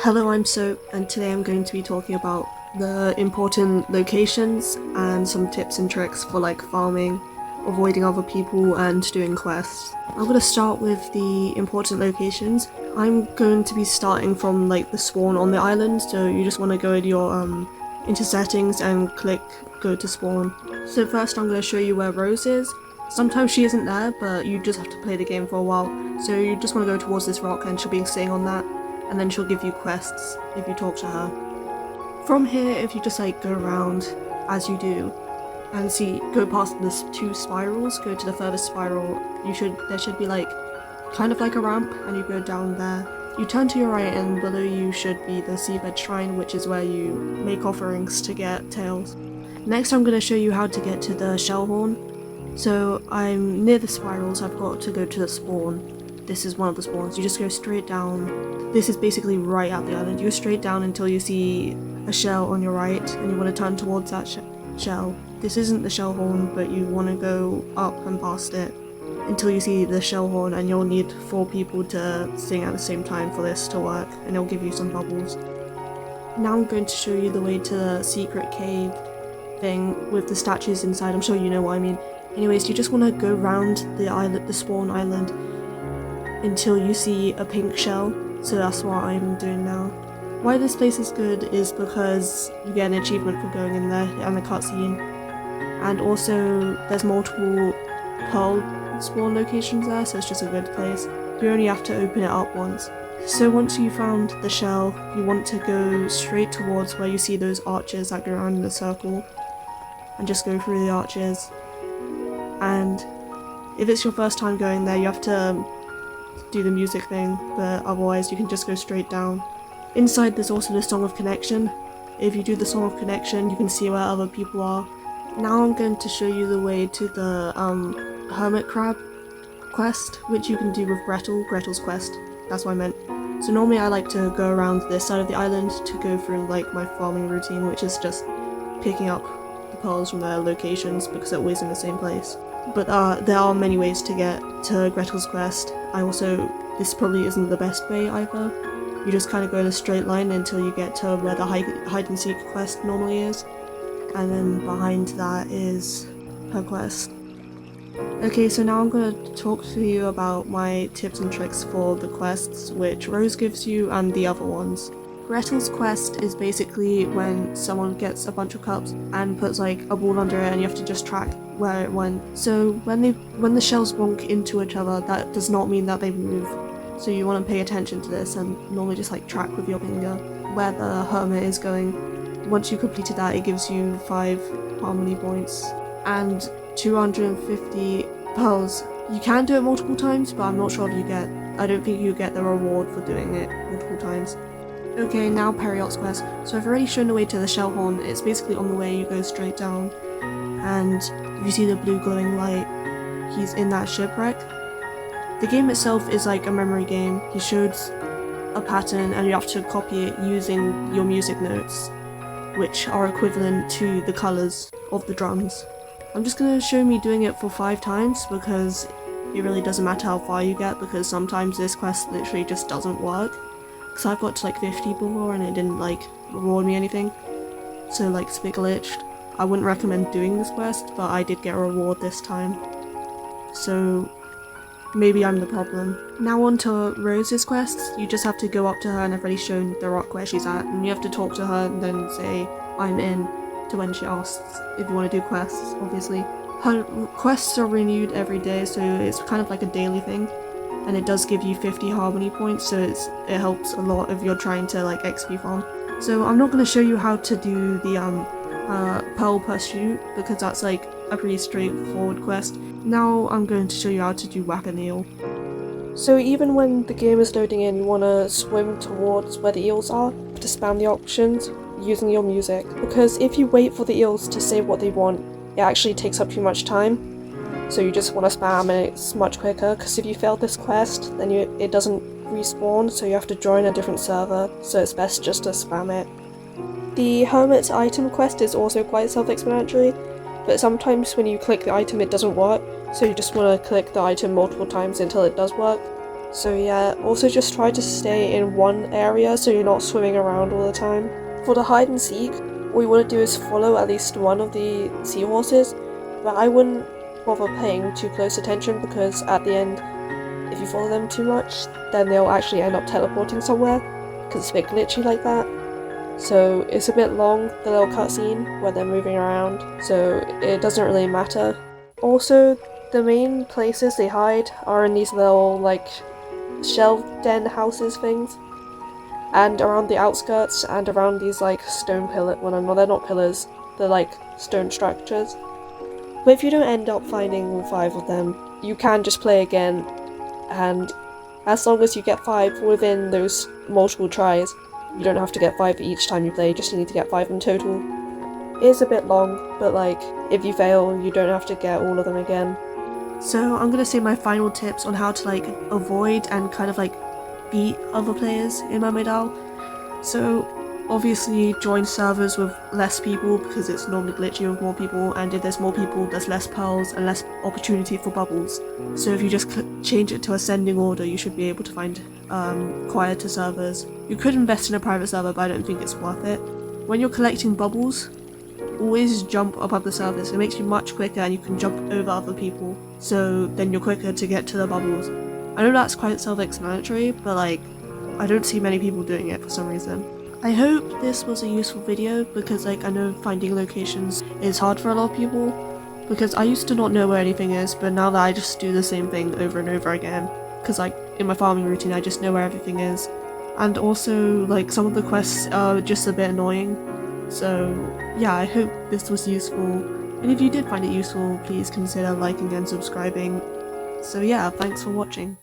Hello, I'm Soap, and today I'm going to be talking about the important locations and some tips and tricks for farming, avoiding other people, and doing quests. I'm going to start with the important locations. I'm going to be starting from the spawn on the island, so you just want to go to your into settings and click go to spawn. So first I'm going to show you where Rose is. Sometimes she isn't there, but you just have to play the game for a while. So you just want to go towards this rock and she'll be sitting on that, and then she'll give you quests if you talk to her. From here, if you just go around as you do and go past the two spirals, go to the furthest spiral, there should be kind of like a ramp, and you go down there. You turn to your right and below you should be the Seabed Shrine, which is where you make offerings to get tails. Next I'm going to show you how to get to the Shellhorn. So I'm near the spirals, I've got to go to the spawn. This is one of the spawns. You just go straight down. This is basically right at the island. You go straight down until you see a shell on your right, and you want to turn towards that shell. This isn't the Shellhorn, but you want to go up and past it until you see the Shellhorn, and you'll need 4 people to sing at the same time for this to work, and it'll give you some bubbles. Now I'm going to show you the way to the secret cave thing with the statues inside. I'm sure you know what I mean. Anyways, you just want to go round the island, the spawn island, until you see a pink shell. So that's what I'm doing now. Why this place is good is because you get an achievement for going in there and the cutscene, and also there's multiple pearl spawn locations there, so it's just a good place. You only have to open it up once. So once you found the shell, you want to go straight towards where you see those arches that go around in a circle, and just go through the arches. And if it's your first time going there, you have to do the music thing, but otherwise you can just go straight down. Inside there's also the Song of Connection. If you do the Song of Connection, you can see where other people are. Now I'm going to show you the way to the Hermit Crab quest, which you can do with Grettle's quest. That's what I meant. So normally I like to go around this side of the island to go through my farming routine, which is just picking up the pearls from their locations because they're always in the same place. But there are many ways to get to Grettle's quest. This probably isn't the best way either. You just kind of go in a straight line until you get to where the hide and seek quest normally is, and then behind that is her quest. Okay, so now I'm going to talk to you about my tips and tricks for the quests which Rose gives you and the other ones. Grettle's quest is basically when someone gets a bunch of cups and puts a ball under it, and you have to just track where it went. So when the shells bonk into each other, that does not mean that they move. So you want to pay attention to this and normally just track with your finger where the hermit is going. Once you completed that, it gives you 5 harmony points and 250 pearls. You can do it multiple times, but I'm not sure if I don't think you get the reward for doing it multiple times. Okay, now Periot's quest. So I've already shown the way to the Shellhorn. It's basically on the way, you go straight down, and if you see the blue glowing light, he's in that shipwreck. The game itself is like a memory game. He shows a pattern and you have to copy it using your music notes, which are equivalent to the colours of the drums. I'm just going to show me doing it for 5 times because it really doesn't matter how far you get, because sometimes this quest literally just doesn't work. Because I've got to 50 before and it didn't reward me anything. So it's a bit glitched. I wouldn't recommend doing this quest, but I did get a reward this time. So maybe I'm the problem. Now on to Rose's quests. You just have to go up to her, and I've already shown the rock where she's at, and you have to talk to her and then say I'm in to when she asks if you want to do quests, obviously. Her quests are renewed every day, so it's kind of like a daily thing. And it does give you 50 harmony points, so it helps a lot if you're trying to XP farm. So I'm not going to show you how to do the Pearl Pursuit, because that's a pretty straightforward quest. Now I'm going to show you how to do Whack an Eel. So even when the game is loading in, you want to swim towards where the eels are to spam the options using your music, because if you wait for the eels to say what they want, it actually takes up too much time. So you just want to spam and it's much quicker, because if you fail this quest, then it doesn't respawn, so you have to join a different server, so it's best just to spam it. The Hermit's item quest is also quite self-explanatory, but sometimes when you click the item it doesn't work, so you just want to click the item multiple times until it does work. So yeah, also just try to stay in one area so you're not swimming around all the time. For the hide and seek, what you want to do is follow at least one of the seahorses, but I wouldn't bother paying too close attention because at the end, if you follow them too much, then they'll actually end up teleporting somewhere because it's a bit glitchy like that. So it's a bit long, the little cutscene where they're moving around, so it doesn't really matter. Also, the main places they hide are in these little like shell den houses things, and around the outskirts and around these like stone pillar, well no, they're not pillars, they're like stone structures. But if you don't end up finding all 5 of them, you can just play again, and as long as you get 5 within those multiple tries, you don't have to get 5 each time you play, you just need to get 5 in total. It is a bit long, but like, if you fail, you don't have to get all of them again. So I'm gonna say my final tips on how to like avoid and kind of like beat other players in Mermaid Isle. So obviously join servers with less people because it's normally glitchy with more people, and if there's more people there's less pearls and less opportunity for bubbles. So if you just change it to ascending order, you should be able to find quieter servers. You could invest in a private server, but I don't think it's worth it. When you're collecting bubbles, always jump above the surface. It makes you much quicker and you can jump over other people, so then you're quicker to get to the bubbles. I know that's quite self-explanatory, but like, I don't see many people doing it for some reason. I hope this was a useful video because like I know finding locations is hard for a lot of people, because I used to not know where anything is, but now that I just do the same thing over and over again, because like in my farming routine I just know where everything is. And also like some of the quests are just a bit annoying. So yeah, I hope this was useful, and if you did find it useful, please consider liking and subscribing. So yeah, thanks for watching.